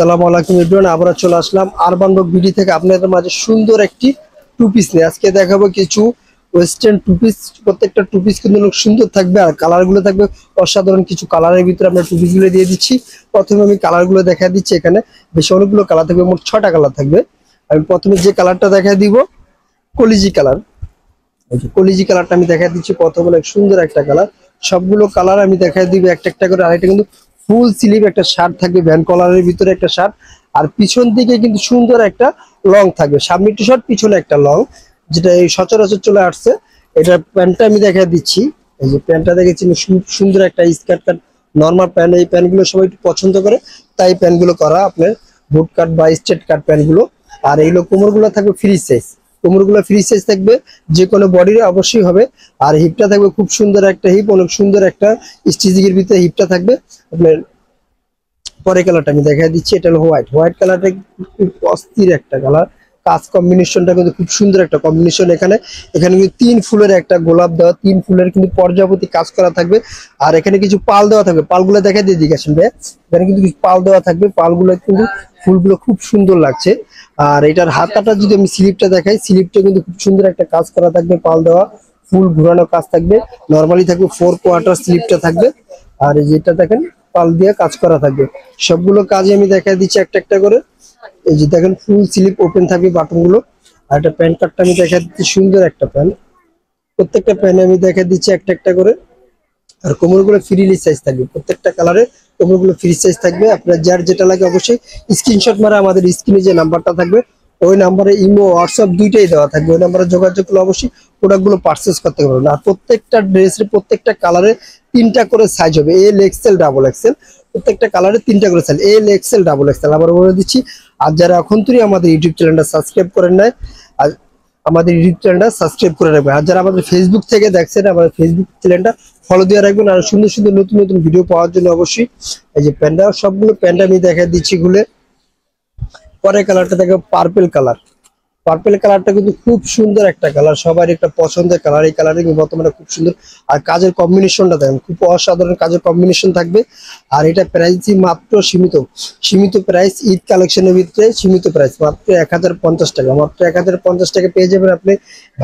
আসসালামু আলাইকুম এভরিওয়ান, আবার চলে আসলাম আরবান রক বিডি থেকে আপনাদের মাঝে সুন্দর একটি টু পিস নিয়ে। আজকে দেখাবো কিছু ওয়েস্টার্ন টু পিস। প্রত্যেকটা টু পিস কিন্তু অনেক সুন্দর থাকবে আর কালারগুলো থাকবে অসাধারণ। কিছু কালারের ভিতরে আমরা টু পিসগুলো দিয়ে দিচ্ছি। প্রথমে আমি কালারগুলো দেখা দিচ্ছি। এখানে বেশ অনেকগুলো কালার থাকবে, মোট 6টা কালার থাকবে। আমি প্রথমে যে কালারটা দেখা দিব কলিজি কালার। কলিজি কালারটা আমি দেখা দিচ্ছি প্রথমে, অনেক সুন্দর একটা কালার। সবগুলো কালার আমি দেখা দিব একটা একটা করে। আর এটা কিন্তু ফুল স্লিভ একটা শার্ট থাকবে, ভ্যান কলারের ভিতরে একটা শার্ট। আর পিছন দিকে কিন্তু সুন্দর একটা লং থাকবে, সামনে একটু শর্ট পিছনে একটা লং, যেটা এই সচরাচর চলে আসছে। এটা প্যান্টটা আমি দেখা দিচ্ছি। এই যে প্যান্টটা দেখেছি, সুন্দর একটা স্কার্ট কাট নর্মাল প্যান্ট। এই প্যান্টগুলো সবাই একটু পছন্দ করে, তাই প্যান্টগুলো করা আপনার বুট কাট বা স্ট্রেট কাট প্যান্টগুলো। আর এইগুলো কোমরগুলো থাকবে ফ্রি সাইজ, কোমরগুলো ফ্রি সাইজ থাকবে, যে কোনো বডির অবশ্যই হবে। আর হিপটা থাকবে খুব সুন্দর একটা হিপ, অনেক সুন্দর একটা স্টিচিং এর ভিতরে হিপটা থাকবে আপনার। পরে কালারটা আমি দেখা দিচ্ছি, এটা হলো হোয়াইট। হোয়াইট কালারটা খুব অস্থির একটা কালার। কাজ কম্বিনেশনটা কিন্তু খুব সুন্দর একটা কম্বিনেশন। এখানে কিন্তু 3 ফুলের একটা গোলাপ দেওয়া, 3 ফুলের কিন্তু পর্যায়পতি কাজ করা থাকবে। আর এখানে কিছু পাল দেওয়া থাকবে, পালগুলো দেখা দিয়ে দিকে আসেন ভাই। এখানে কিন্তু কিছু পাল দেওয়া থাকবে, পালগুলো কিন্তু ফুলগুলো খুব সুন্দর লাগছে। আর এটার হাতাটা যদি আমি স্লিপটা দেখাই, স্লিপটা কিন্তু খুব সুন্দর একটা কাজ করা থাকবে, পাল দেওয়া, ফুল ঘুরানো কাজ থাকবে। নর্মালি থাকবে 4 কোয়ার্টার স্লিপটা থাকবে। আর এই যেটা দেখেন পাল দিয়ে কাজ করা থাকবে। সবগুলো কাজে আমি দেখা দিচ্ছি একটা একটা করে। এই যে দেখেন ফুল স্লিপ ওপেন থাকবে বাটন গুলো। আর একটা প্যান্ট কাটটা আমি দেখা দিচ্ছি, সুন্দর একটা প্যান্ট। প্রত্যেকটা প্যান্ট আমি দেখা দিচ্ছি একটা একটা করে। আর কোমরগুলো ফ্রিলি সাইজ থাকবে, প্রত্যেকটা কালারে কোমরগুলো ফ্রি সাইজ থাকবে। আপনার যার যেটা লাগে অবশ্যই স্ক্রিনশট মারা আমাদের স্ক্রিনে যে নাম্বারটা থাকবে ওই নাম্বারে ইমো হোয়াটসঅ্যাপ দুইটাই দেওয়া থাকবে, ওই নাম্বারে যোগাযোগ করলে অবশ্যই প্রোডাক্টগুলো পারচেস করতে পারবেন। আর প্রত্যেকটা ড্রেসের প্রত্যেকটা কালারে 3টা করে সাইজ হবে, এল এক্সেল ডাবল এক্সেল। প্রত্যেকটা কালারে 3টা করে size, L XL double XL. আবার বলে দিচ্ছি, আর যারা এখন তুই আমাদের ইউটিউব চ্যানেলটা সাবস্ক্রাইব করেন নাই, আর আমাদের ইউটিউব চ্যানেলটা সাবস্ক্রাইব করে রাখবেন। আর যারা আমাদের ফেসবুক থেকে দেখছেন, আমাদের ফেসবুক চ্যানেলটা ফলো দিয়ে রাখবেন। আর সুন্দর সুন্দর নতুন নতুন ভিডিও পাওয়ার জন্য অবশ্যই এই যে প্যান্টটা, সবগুলো প্যান্ট আমি দেখা দিচ্ছি খুলে। পরের কালারটা দেখো পার্পেল কালার। পার্পেল কালারটা কিন্তু খুব সুন্দর একটা কালার, সবার একটা পছন্দের কালার। এই কালারটা কিন্তু বর্তমানে খুব সুন্দর। আর কাজের কম্বিনেশনটা দেখেন, খুব অসাধারণ কাজের কম্বিনেশন থাকবে। আর এটা প্রাইসই মাত্র সীমিত প্রাইস, ঈদ কালেকশনের ভিতরে সীমিত প্রাইস মাত্র 1050 টাকা। মাত্র 1050 টাকা পেয়ে যাবেন আপনি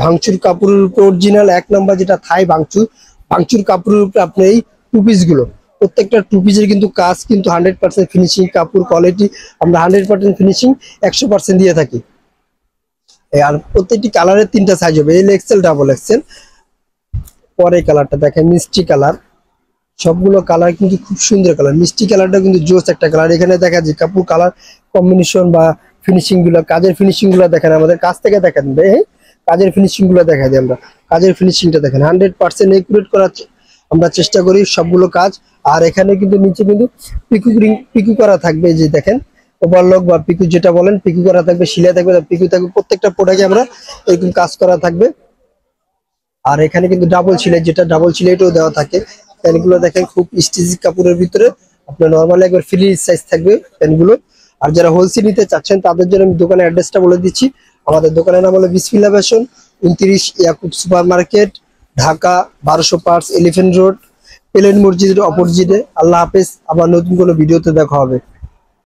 ভাঙচুর কাপড়ের উপরে অরিজিনাল 1 নম্বর যেটা থাই ভাঙচুর কাপড়ের উপরে আপনি এই টু পিস গুলো। প্রত্যেকটা টু পিসের কিন্তু কাজ কিন্তু 100% ফিনিশিং, কাপড় কোয়ালিটি আমরা 100% ফিনিশিং 100% দিয়ে থাকি। আর প্রত্যেকটি কালারের 3টা সাইজ হবে, এল এক্সেল ডাবল এক্সেল। পরে কালারটা দেখেন মিষ্টি কালার। সবগুলো কালার কিন্তু খুব সুন্দর কালার, মিষ্টি কালারটা কিন্তু জোস একটা কালার। এখানে দেখা যায় কাপড় কালার কম্বিনেশন বা ফিনিশিং গুলো, কাজের ফিনিশিং গুলো দেখেন, আমাদের কাছ থেকে দেখেন কাজের ফিনিশিং গুলো দেখা দিই আমরা। কাজের ফিনিশিংটা দেখেন 100% একুরেট করার আমরা চেষ্টা করি সবগুলো কাজ। আর এখানে কিন্তু নিচে কিন্তু পিকু করা থাকবে, যে দেখেন ওভারলক বা পিকু যেটা বলেন, পিকু করা থাকবে, সিলাই থাকবে, পিকু থাকবে। প্রত্যেকটা প্রোডাক্টে আমরা এরকম কাজ করা থাকবে। আর এখানে কিন্তু ডাবল সিলাই, যেটা ডাবল সিলাইটাও দেওয়া থাকে। প্যান্টগুলো দেখেন খুব স্টিচ কাপড়ের ভিতরে, আপনার নর্মালি একবার ফ্রি সাইজ থাকবে প্যান্টগুলো। আর যারা হোলসেল নিতে চাচ্ছেন তাদের জন্য আমি দোকানের অ্যাড্রেসটা বলে দিচ্ছি। আমাদের দোকানের নাম হলো Bismillah fashion, 29 Yakub super market, Dhaka 1200 পার্স, এলিফ্যান্ট রোড, প্লেন মসজিদের অপোজিটে। আল্লাহ হাফেজ, আবার নতুন কোনো ভিডিওতে দেখা হবে।